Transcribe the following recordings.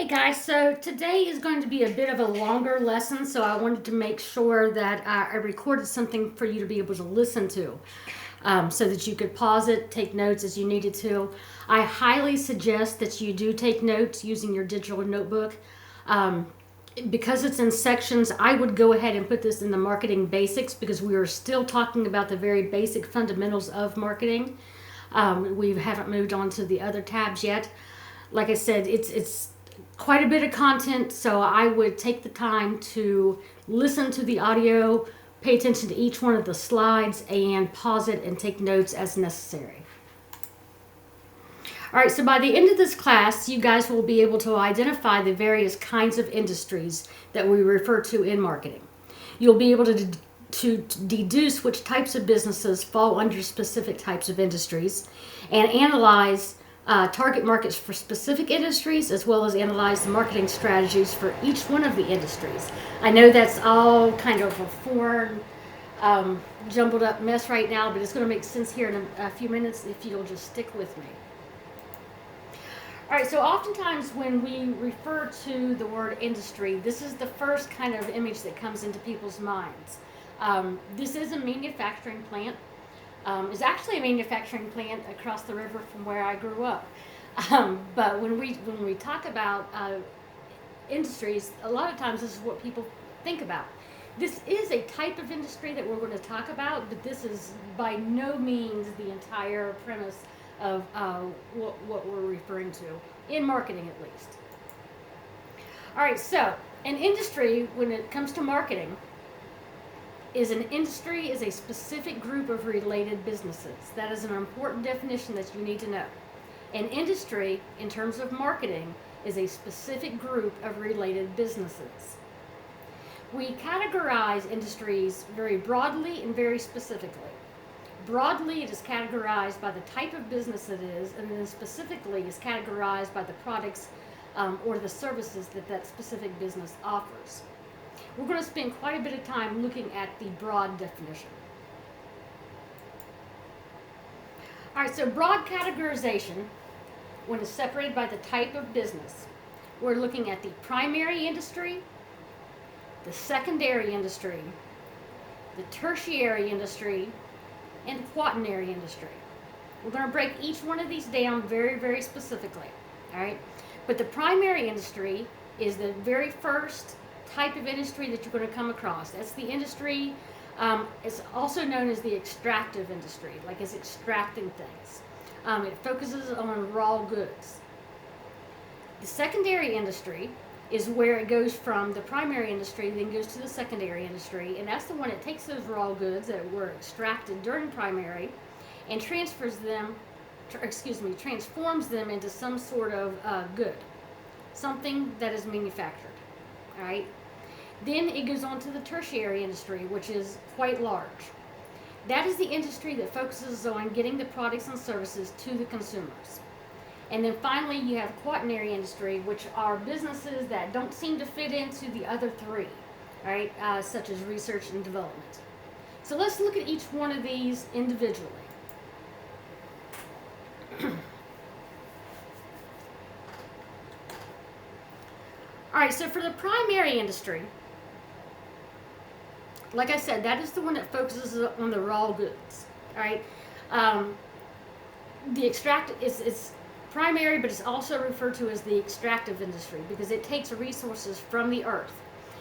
Hey guys, so today is going to be a bit of a longer lesson, so I wanted to make sure that I recorded something for you to be able to listen to so that you could pause it, take notes as you needed to. I highly suggest that you do take notes using your digital notebook. Um, because it's in sections, I would go ahead and put this in the marketing basics because we are still talking about the very basic fundamentals of marketing. We haven't moved on to the other tabs yet. Like I said, it's quite a bit of content, so I would take the time to listen to the audio, pay attention to each one of the slides, and pause it and take notes as necessary. All right, so by the end of this class, you guys will be able to identify the various kinds of industries that we refer to in marketing. You'll be able to deduce which types of businesses fall under specific types of industries and analyze target markets for specific industries, as well as analyze the marketing strategies for each one of the industries. I know that's all kind of a foreign, jumbled up mess right now, but it's going to make sense here in a few minutes if you'll just stick with me. All right, so oftentimes when we refer to the word industry, this is the first kind of image that comes into people's minds. This is a manufacturing plant. It's actually a manufacturing plant across the river from where I grew up. But when we talk about industries, a lot of times this is what people think about. This is a type of industry that we're going to talk about, but this is by no means the entire premise of what we're referring to, in marketing at least. All right, so an industry, when it comes to marketing, is a specific group of related businesses. That is an important definition that you need to know. An industry, in terms of marketing, is a specific group of related businesses. We categorize industries very broadly and very specifically. Broadly, it is categorized by the type of business it is, and then specifically is categorized by the products or the services that specific business offers. We're going to spend quite a bit of time looking at the broad definition. All right, so broad categorization, when it's separated by the type of business, we're looking at the primary industry, the secondary industry, the tertiary industry, and the quaternary industry. We're going to break each one of these down very, very specifically. All right, but the primary industry is the very first type of industry that you're going to come across. That's the industry. It's also known as the extractive industry, like it's extracting things. It focuses on raw goods. The secondary industry is where it goes from the primary industry, then goes to the secondary industry, and that's the one that takes those raw goods that were extracted during primary and transforms them into some sort of good, something that is manufactured. All right. Then it goes on to the tertiary industry, which is quite large. That is the industry that focuses on getting the products and services to the consumers. And then finally, you have quaternary industry, which are businesses that don't seem to fit into the other three, right? Such as research and development. So let's look at each one of these individually. All right, so for the primary industry, like I said, that is the one that focuses on the raw goods. All right, the extract is primary, but it's also referred to as the extractive industry because it takes resources from the earth.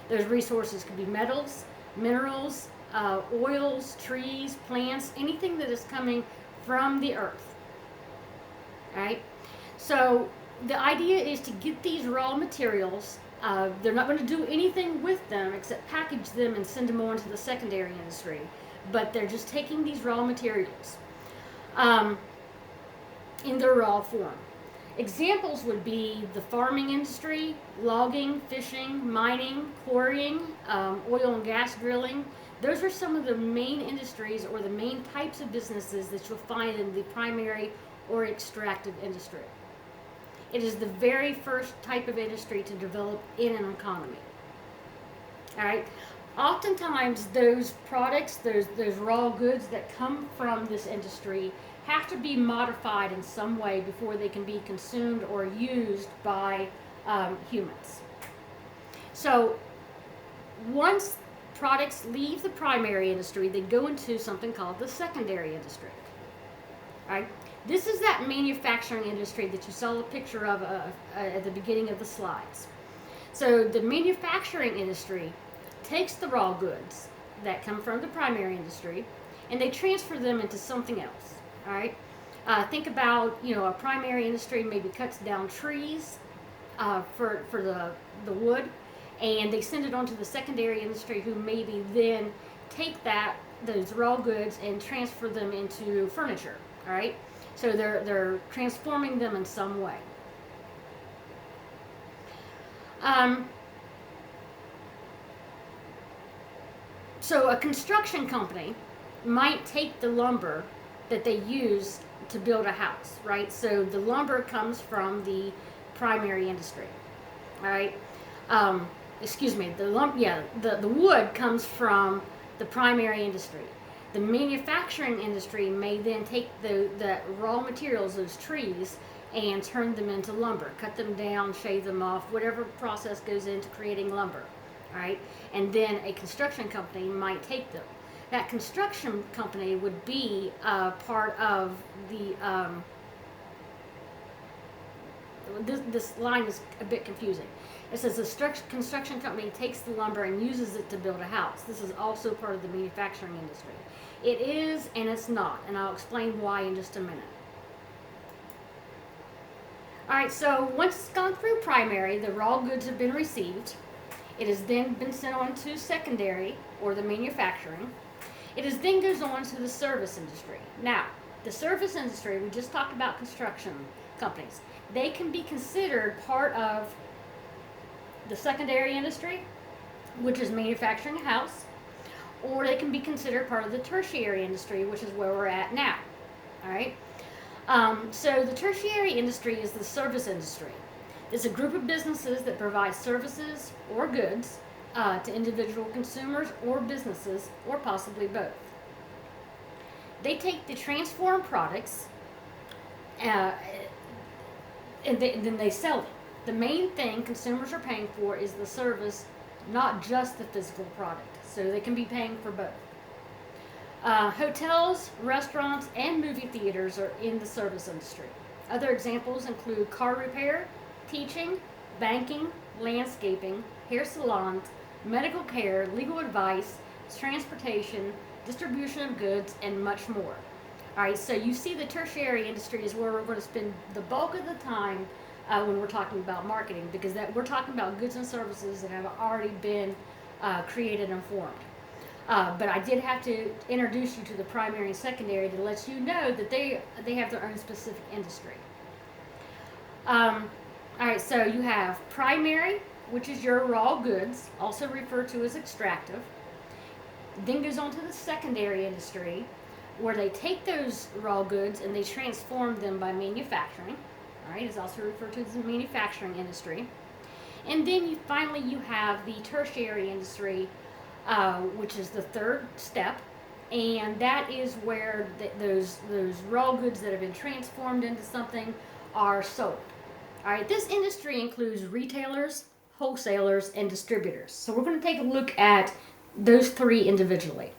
Those resources could be metals, minerals, oils, trees, plants, anything that is coming from the earth. All right, so the idea is to get these raw materials. They're not going to do anything with them except package them and send them on to the secondary industry, but they're just taking these raw materials in their raw form. Examples would be the farming industry, logging, fishing, mining, quarrying, oil and gas drilling. Those are some of the main industries or the main types of businesses that you'll find in the primary or extractive industry. It is the very first type of industry to develop in an economy. All right. Oftentimes, those products, those raw goods that come from this industry, have to be modified in some way before they can be consumed or used by humans. So once products leave the primary industry, they go into something called the secondary industry. Right? This is that manufacturing industry that you saw a picture of at the beginning of the slides. So the manufacturing industry takes the raw goods that come from the primary industry and they transfer them into something else. All right. Think about, a primary industry maybe cuts down trees for the wood, and they send it on to the secondary industry, who maybe then take those raw goods and transfer them into furniture. All right. So they're transforming them in some way. So a construction company might take the lumber that they use to build a house, right? So the lumber comes from the primary industry, all right? The wood comes from the primary industry. The manufacturing industry may then take the raw materials, those trees, and turn them into lumber, cut them down, shave them off, whatever process goes into creating lumber, all right? And then a construction company might take them. That construction company would be part of the, this line is a bit confusing. It says the construction company takes the lumber and uses it to build a house. This is also part of the manufacturing industry. It is and it's not, and I'll explain why in just a minute. All right, so once it's gone through primary, the raw goods have been received. It has then been sent on to secondary, or the manufacturing. It is then goes on to the service industry. Now, the service industry, we just talked about construction companies. They can be considered part of the secondary industry, which is manufacturing a house, or they can be considered part of the tertiary industry, which is where we're at now. All right. So the tertiary industry is the service industry. It's a group of businesses that provide services or goods to individual consumers or businesses, or possibly both. They take the transformed products and then they sell it. The main thing consumers are paying for is the service, not just the physical product. So they can be paying for both. Hotels, restaurants, and movie theaters are in the service industry. Other examples include car repair, teaching, banking, landscaping, hair salons, medical care, legal advice, transportation, distribution of goods, and much more. All right, so you see the tertiary industry is where we're going to spend the bulk of the time when we're talking about marketing, because we're talking about goods and services that have already been created and formed. But I did have to introduce you to the primary and secondary to let you know that they have their own specific industry. All right, so you have primary, which is your raw goods, also referred to as extractive. Then goes on to the secondary industry, where they take those raw goods and they transform them by manufacturing. All right, it's also referred to as the manufacturing industry. And then you have the tertiary industry, which is the third step, and that is where those raw goods that have been transformed into something are sold. All right, this industry includes retailers, wholesalers, and distributors. So we're going to take a look at those three individually.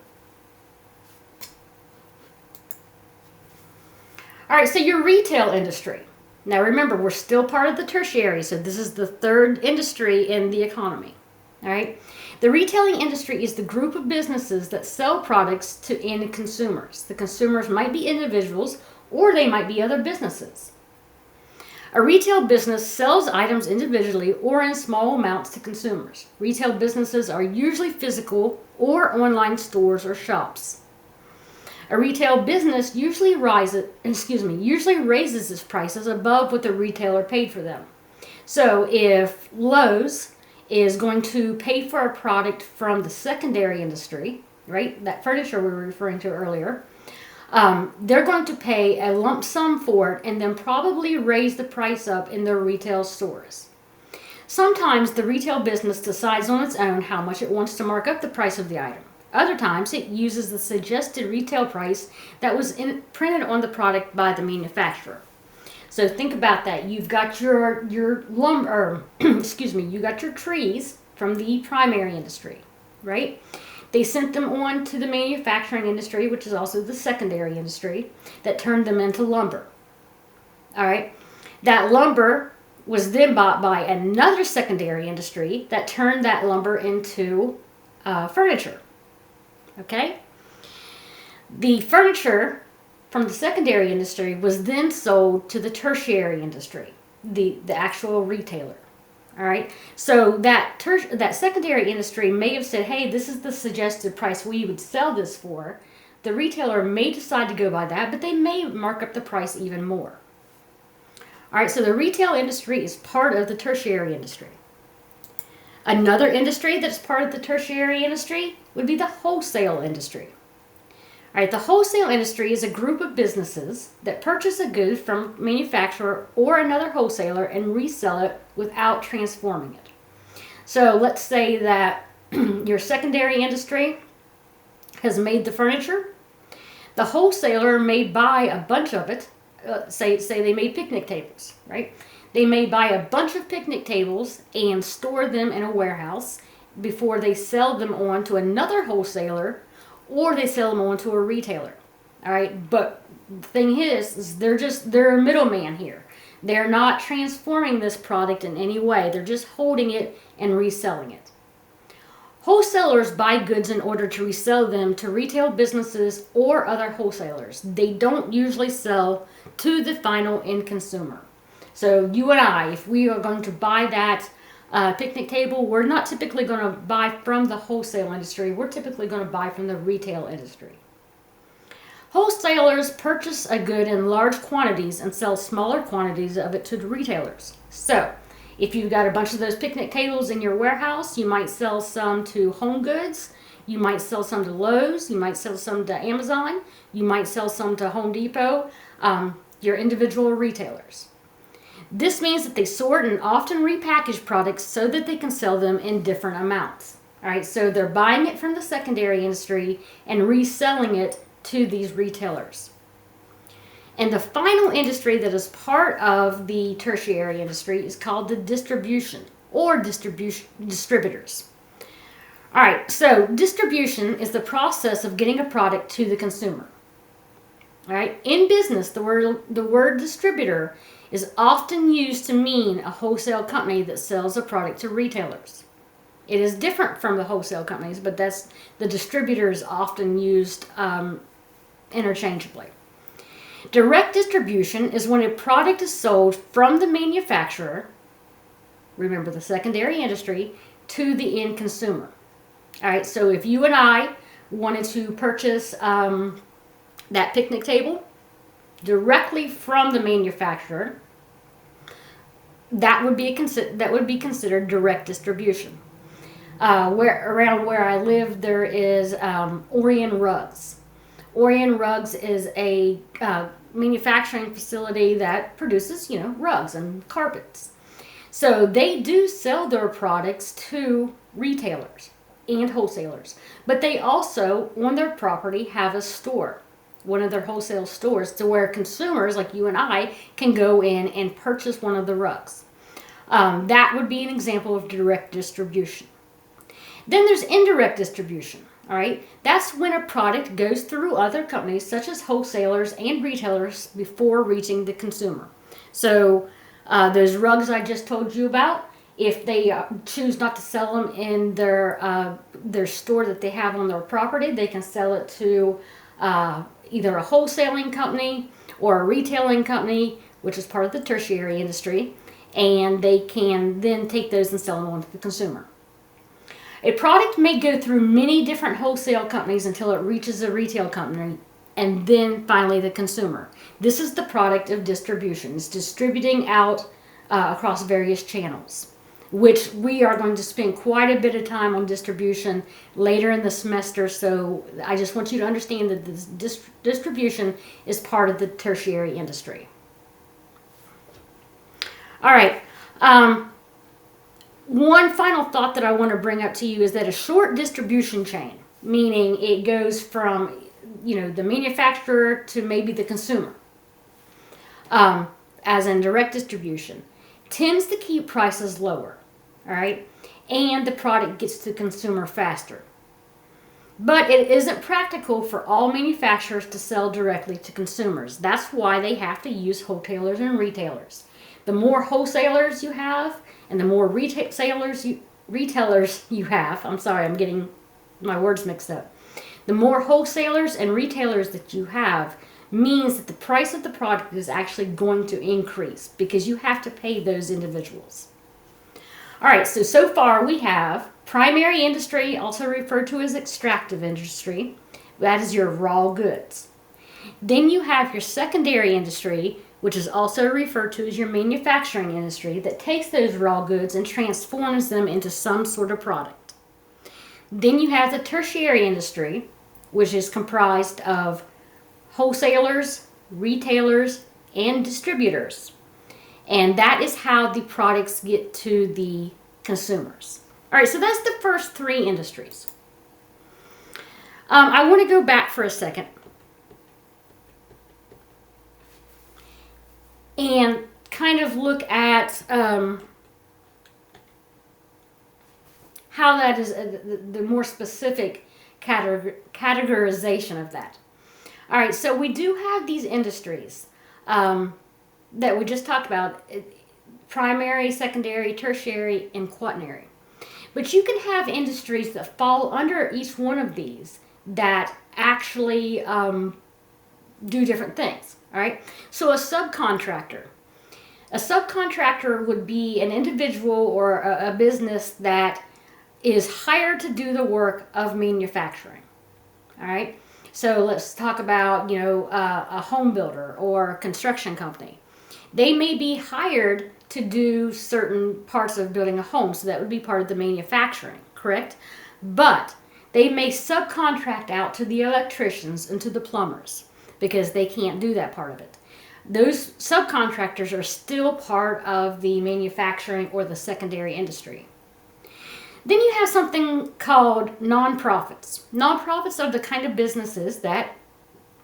All right, so your retail industry. Now remember, we're still part of the tertiary, so this is the third industry in the economy. All right, the retailing industry is the group of businesses that sell products to end consumers. The consumers might be individuals, or they might be other businesses. A retail business sells items individually or in small amounts to consumers. Retail businesses are usually physical or online stores or shops. A retail business usually raises its prices above what the retailer paid for them. So if Lowe's is going to pay for a product from the secondary industry, right, that furniture we were referring to earlier, they're going to pay a lump sum for it and then probably raise the price up in their retail stores. Sometimes the retail business decides on its own how much it wants to mark up the price of the item. Other times it uses the suggested retail price that was printed on the product by the manufacturer. So think about that. You've got your lumber, excuse me, you got your trees from the primary industry, right? They sent them on to the manufacturing industry, which is also the secondary industry, that turned them into lumber. All right. That lumber was then bought by another secondary industry that turned that lumber into furniture. Okay. The furniture from the secondary industry was then sold to the tertiary industry, the actual retailer. All right. So that secondary industry may have said, "Hey, this is the suggested price we would sell this for." The retailer may decide to go by that, but they may mark up the price even more. All right. So the retail industry is part of the tertiary industry. Another industry that's part of the tertiary industry would be the wholesale industry. All right, the wholesale industry is a group of businesses that purchase a good from a manufacturer or another wholesaler and resell it without transforming it. So let's say that your secondary industry has made the furniture. The wholesaler may buy a bunch of it. Say they made picnic tables, right? They may buy a bunch of picnic tables and store them in a warehouse before they sell them on to another wholesaler, or they sell them on to a retailer. All right, but the thing is they're a middleman here. They're not transforming this product in any way. They're just holding it and reselling it. Wholesalers buy goods in order to resell them to retail businesses or other wholesalers. They don't usually sell to the final end consumer. So you and I, if we are going to buy that picnic table, we're not typically going to buy from the wholesale industry. We're typically going to buy from the retail industry. Wholesalers purchase a good in large quantities and sell smaller quantities of it to the retailers. So if you've got a bunch of those picnic tables in your warehouse, you might sell some to Home Goods, you might sell some to Lowe's, you might sell some to Amazon, you might sell some to Home Depot, your individual retailers. This means that they sort and often repackage products so that they can sell them in different amounts. All right, so they're buying it from the secondary industry and reselling it to these retailers. And the final industry that is part of the tertiary industry is called the distribution or distributors. All right, so distribution is the process of getting a product to the consumer. All right, in business, the word distributor is often used to mean a wholesale company that sells a product to retailers. It is different from the wholesale companies, but the distributor is often used interchangeably. Direct distribution is when a product is sold from the manufacturer, remember the secondary industry, to the end consumer. All right, so if you and I wanted to purchase that picnic table directly from the manufacturer, that would be considered direct distribution. Around where I live, there is Orion Rugs. Orion Rugs is a manufacturing facility that produces, rugs and carpets. So they do sell their products to retailers and wholesalers, but they also, on their property, have a store, one of their wholesale stores, to where consumers like you and I can go in and purchase one of the rugs. That would be an example of direct distribution. Then there's indirect distribution. All right, that's when a product goes through other companies such as wholesalers and retailers before reaching the consumer. So those rugs I just told you about, if they choose not to sell them in their store that they have on their property, they can sell it to either a wholesaling company or a retailing company, which is part of the tertiary industry, and they can then take those and sell them on to the consumer. A product may go through many different wholesale companies until it reaches a retail company and then finally the consumer. This is the product of distribution. It's distributing out across various channels, which we are going to spend quite a bit of time on distribution later in the semester. So I just want you to understand that this distribution is part of the tertiary industry. All right. One final thought that I want to bring up to you is that a short distribution chain, meaning it goes from, the manufacturer to maybe the consumer. A as in direct distribution, tends to keep prices lower, all right? And the product gets to the consumer faster. But it isn't practical for all manufacturers to sell directly to consumers. That's why they have to use wholesalers and retailers. The more wholesalers you have and the more retailers you have, I'm sorry, I'm getting my words mixed up. The more wholesalers and retailers that you have means that the price of the product is actually going to increase because you have to pay those individuals. All right, so far we have primary industry, also referred to as extractive industry. That is your raw goods. Then you have your secondary industry, which is also referred to as your manufacturing industry, that takes those raw goods and transforms them into some sort of product. Then you have the tertiary industry, which is comprised of wholesalers, retailers, and distributors. And that is how the products get to the consumers. All right, so that's the first three industries. I want to go back for a second and kind of look at how that is the more specific categorization of that. All right, so we do have these industries that we just talked about, primary, secondary, tertiary, and quaternary. But you can have industries that fall under each one of these that actually do different things, all right? So a subcontractor would be an individual or a business that is hired to do the work of manufacturing, all right? So let's talk about, a home builder or a construction company. They may be hired to do certain parts of building a home, so that would be part of the manufacturing, correct? But they may subcontract out to the electricians and to the plumbers because they can't do that part of it. Those subcontractors are still part of the manufacturing or the secondary industry. Then you have something called nonprofits. Nonprofits are the kind of businesses that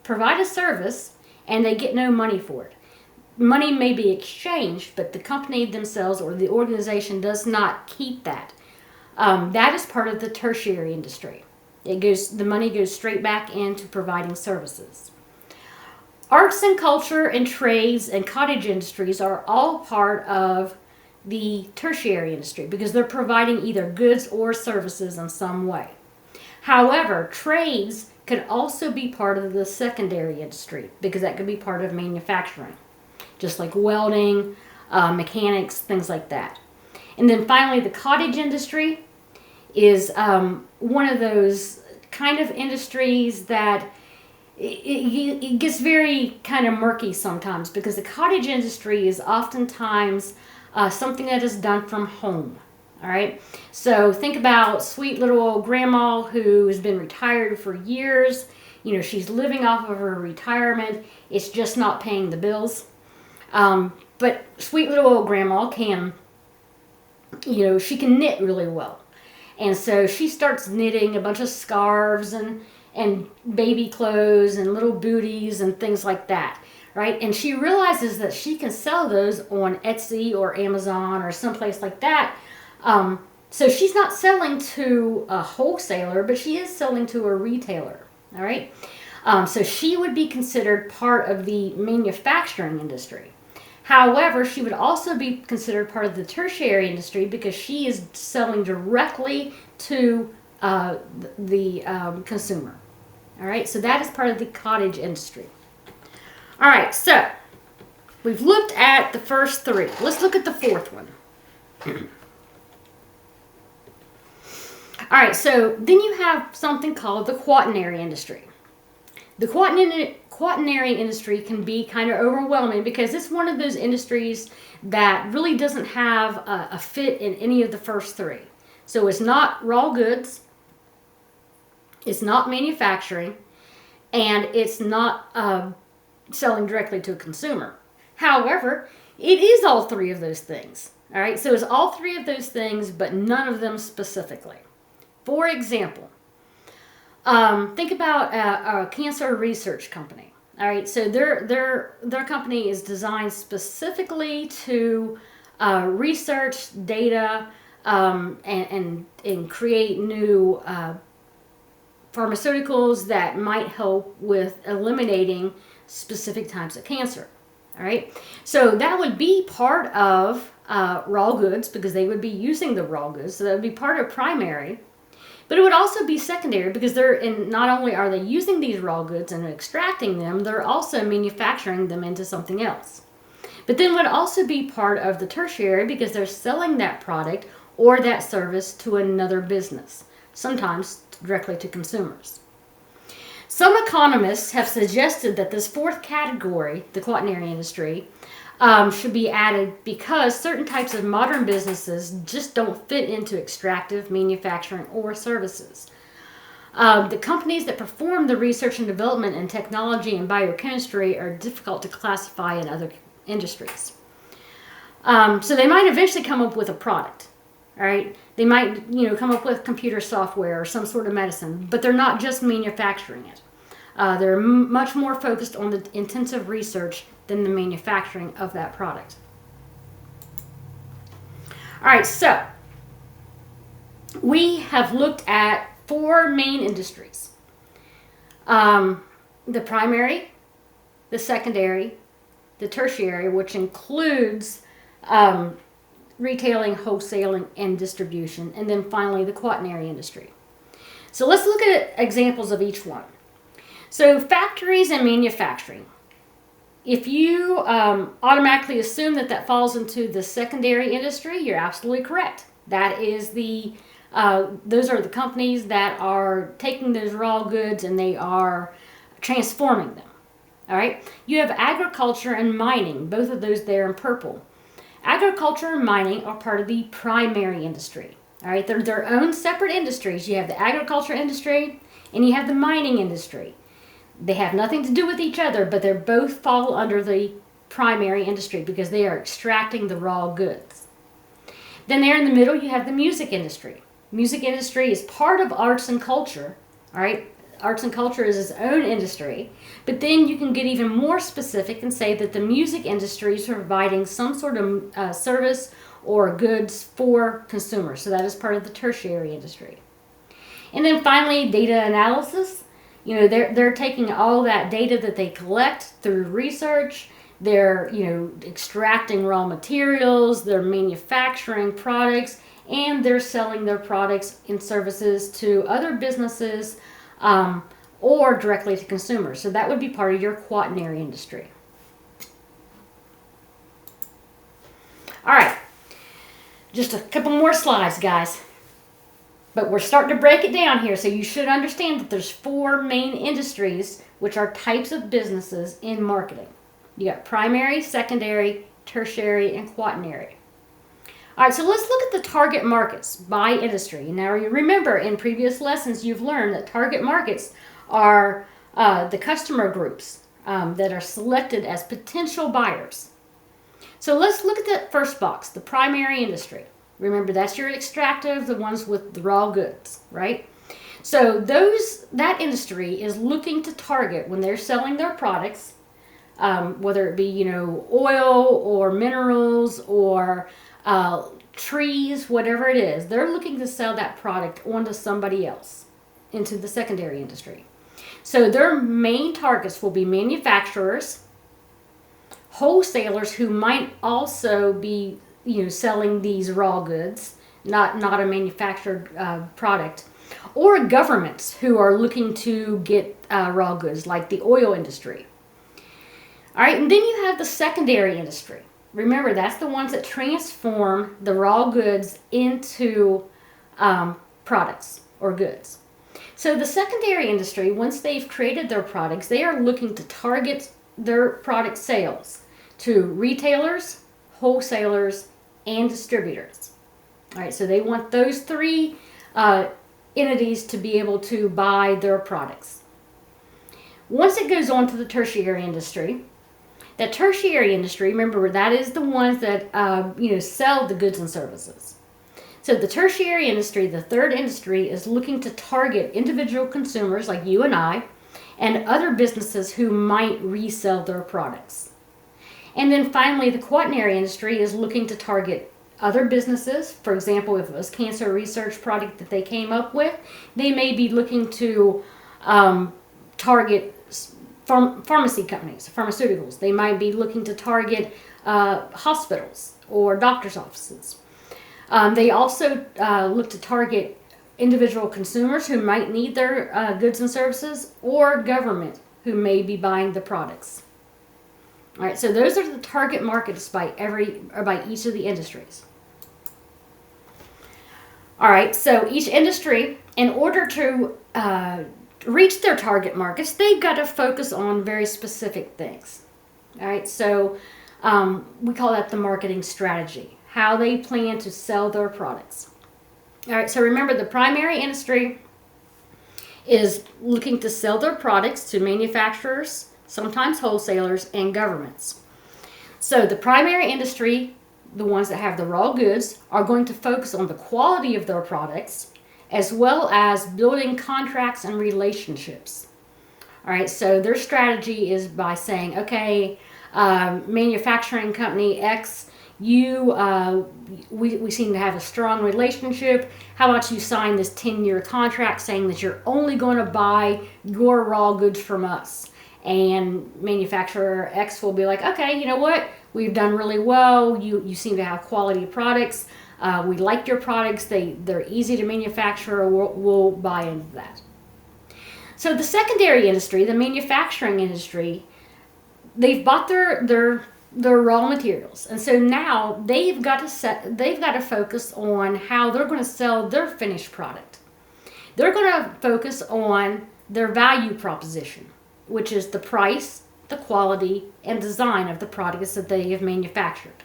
provide a service and they get no money for it. Money may be exchanged, but the company themselves or the organization does not keep that. That is part of the tertiary industry. The money goes straight back into providing services. Arts and culture and trades and cottage industries are all part of the tertiary industry because they're providing either goods or services in some way. However, trades could also be part of the secondary industry because that could be part of manufacturing, just like welding, mechanics, things like that. And then finally, the cottage industry is one of those kind of industries that it gets very kind of murky sometimes because the cottage industry is oftentimes something that is done from home. All right, so think about sweet little old grandma who has been retired for years. She's living off of her retirement. It's just not paying the bills. But sweet little old grandma can, she can knit really well. And so she starts knitting a bunch of scarves and baby clothes and little booties and things like that, right? And she realizes that she can sell those on Etsy or Amazon or someplace like that. So she's not selling to a wholesaler, but she is selling to a retailer, all right? So she would be considered part of the manufacturing industry. However, she would also be considered part of the tertiary industry because she is selling directly to the consumer. All right, so that is part of the cottage industry. All right, so we've looked at the first three. Let's look at the fourth one. All right, so then you have something called the quaternary industry. The quaternary industry can be kind of overwhelming because it's one of those industries that really doesn't have a fit in any of the first three. So it's not raw goods, it's not manufacturing, and it's not selling directly to a consumer. However, it is all three of those things. All right, so it's all three of those things, but none of them specifically. For example, think about a cancer research company. All right, so their company is designed specifically to research data and create new pharmaceuticals that might help with eliminating specific types of cancer. All right, so that would be part of raw goods because they would be using the raw goods. So that would be part of primary. But it would also be secondary because not only are they using these raw goods and extracting them, they're also manufacturing them into something else. But then would also be part of the tertiary because they're selling that product or that service to another business, sometimes directly to consumers. Some economists have suggested that this fourth category, the quaternary industry, should be added because certain types of modern businesses just don't fit into extractive manufacturing or services. The companies that perform the research and development in technology and biochemistry are difficult to classify in other industries. So they might eventually come up with a product, all right? They might, come up with computer software or some sort of medicine, but they're not just manufacturing it. They're much more focused on the intensive research than the manufacturing of that product. All right, so we have looked at 4 main industries. The primary, the secondary, the tertiary, which includes retailing, wholesaling, and distribution, and then finally the quaternary industry. So let's look at examples of each one. So factories and manufacturing. If you automatically assume that falls into the secondary industry, you're absolutely correct. That is those are the companies that are taking those raw goods and they are transforming them. All right. You have agriculture and mining, both of those there in purple. Agriculture and mining are part of the primary industry. All right. They're their own separate industries. You have the agriculture industry and you have the mining industry. They have nothing to do with each other, but they both fall under the primary industry because they are extracting the raw goods. Then there in the middle, you have the music industry. Music industry is part of arts and culture, all right? Arts and culture is its own industry, but then you can get even more specific and say that the music industry is providing some sort of service or goods for consumers. So that is part of the tertiary industry. And then finally, data analysis. They're taking all that data that they collect through research. They're, extracting raw materials. They're manufacturing products, and they're selling their products and services to other businesses or directly to consumers. So that would be part of your quaternary industry. All right, just a couple more slides, guys. But we're starting to break it down here, so you should understand that there's 4 main industries, which are types of businesses in marketing. You got primary, secondary, tertiary, and quaternary. All right, so let's look at the target markets by industry. Now, you remember in previous lessons you've learned that target markets are the customer groups that are selected as potential buyers. So let's look at that first box, the primary industry. Remember, that's your extractive, the ones with the raw goods, right? So that industry is looking to target when they're selling their products, whether it be, oil or minerals or trees, whatever it is, they're looking to sell that product onto somebody else, into the secondary industry. So their main targets will be manufacturers, wholesalers who might also be selling these raw goods, not a manufactured product, or governments who are looking to get raw goods, like the oil industry. All right, and then you have the secondary industry. Remember, that's the ones that transform the raw goods into products or goods. So the secondary industry, once they've created their products, they are looking to target their product sales to retailers, wholesalers, and distributors. All right, so they want those 3 entities to be able to buy their products. Once it goes on to the tertiary industry, that tertiary industry, remember, that is the ones that sell the goods and services. So the tertiary industry, the third industry, is looking to target individual consumers like you and I, and other businesses who might resell their products. And then finally, the quaternary industry is looking to target other businesses. For example, if it was cancer research product that they came up with, they may be looking to target pharmacy companies, pharmaceuticals. They might be looking to target hospitals or doctor's offices. They also look to target individual consumers who might need their goods and services, or government who may be buying the products. All right, so those are the target markets by each of the industries. All right, so each industry, in order to reach their target markets, they've got to focus on very specific things. All right, so we call that the marketing strategy, how they plan to sell their products. All right, so remember, the primary industry is looking to sell their products to manufacturers, sometimes wholesalers, and governments. So the primary industry, the ones that have the raw goods, are going to focus on the quality of their products, as well as building contracts and relationships. All right, so their strategy is by saying, okay, manufacturing company X, we seem to have a strong relationship. How about you sign this 10-year contract saying that you're only going to buy your raw goods from us? And manufacturer X will be like, okay, you know what? We've done really well. You seem to have quality products. We like your products. They're easy to manufacture. We'll buy into that. So the secondary industry, the manufacturing industry, they've bought their raw materials, and so now they've got to focus on how they're going to sell their finished product. They're going to focus on their value proposition, which is the price, the quality, and design of the products that they have manufactured.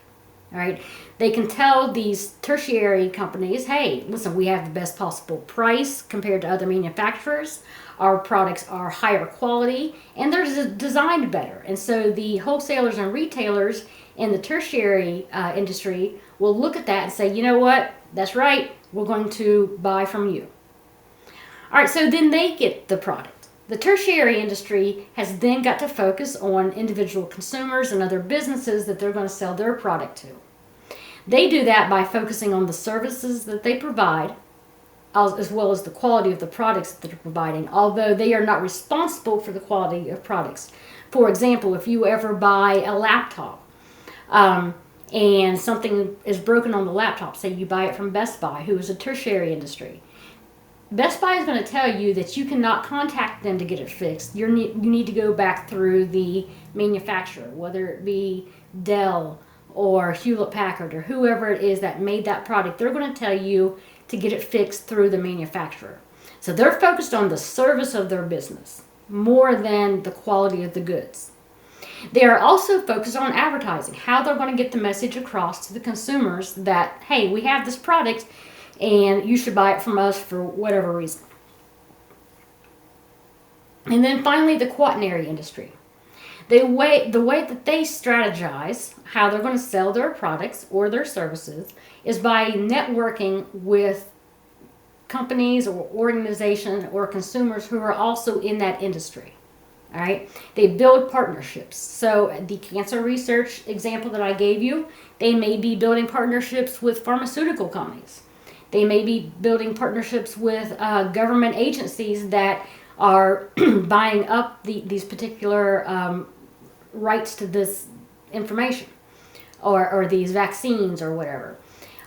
All right, they can tell these tertiary companies, hey, listen, we have the best possible price compared to other manufacturers. Our products are higher quality, and they're designed better. And so the wholesalers and retailers in the tertiary industry will look at that and say, you know what, that's right, we're going to buy from you. All right, so then they get the product. The tertiary industry has then got to focus on individual consumers and other businesses that they're going to sell their product to. They do that by focusing on the services that they provide, as well as the quality of the products that they're providing, although they are not responsible for the quality of products. For example, if you ever buy a laptop and something is broken on the laptop, say you buy it from Best Buy, who is a tertiary industry, Best Buy is going to tell you that you cannot contact them to get it fixed. You need to go back through the manufacturer, whether it be Dell or Hewlett-Packard or whoever it is that made that product. They're going to tell you to get it fixed through the manufacturer. So they're focused on the service of their business more than the quality of the goods. They are also focused on advertising, how they're going to get the message across to the consumers that, hey, we have this product and you should buy it from us for whatever reason. And then finally, the quaternary industry. The way that they strategize how they're going to sell their products or their services is by networking with companies or organizations or consumers who are also in that industry. All right, they build partnerships. So the cancer research example that I gave you, they may be building partnerships with pharmaceutical companies. They may be building partnerships with government agencies that are buying up these particular rights to this information or these vaccines or whatever.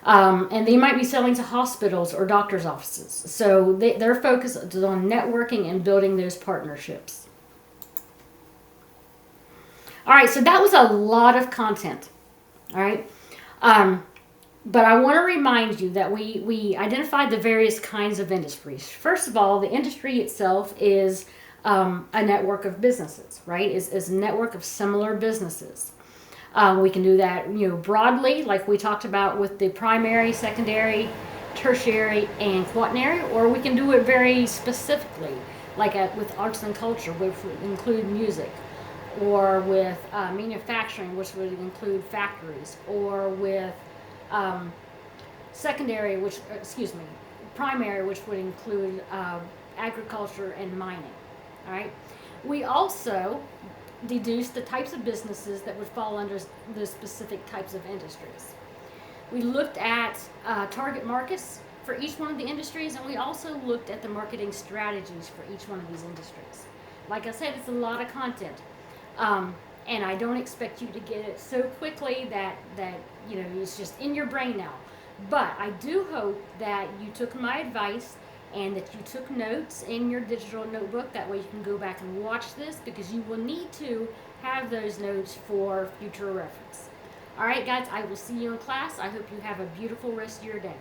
And they might be selling to hospitals or doctors' offices. So their focus is on networking and building those partnerships. All right, so that was a lot of content. All right. But I want to remind you that we identified the various kinds of industries. First of all, the industry itself is a network of businesses, right? Is a network of similar businesses. We can do that, broadly, like we talked about with the primary, secondary, tertiary, and quaternary, or we can do it very specifically, like with arts and culture, which would include music, or with manufacturing, which would include factories, or with primary, which would include agriculture and mining. All right. We also deduced the types of businesses that would fall under the specific types of industries. We looked at target markets for each one of the industries, and we also looked at the marketing strategies for each one of these industries. Like I said, it's a lot of content, and I don't expect you to get it so quickly that it's just in your brain now. But I do hope that you took my advice and that you took notes in your digital notebook. That way you can go back and watch this, because you will need to have those notes for future reference. All right, guys, I will see you in class. I hope you have a beautiful rest of your day.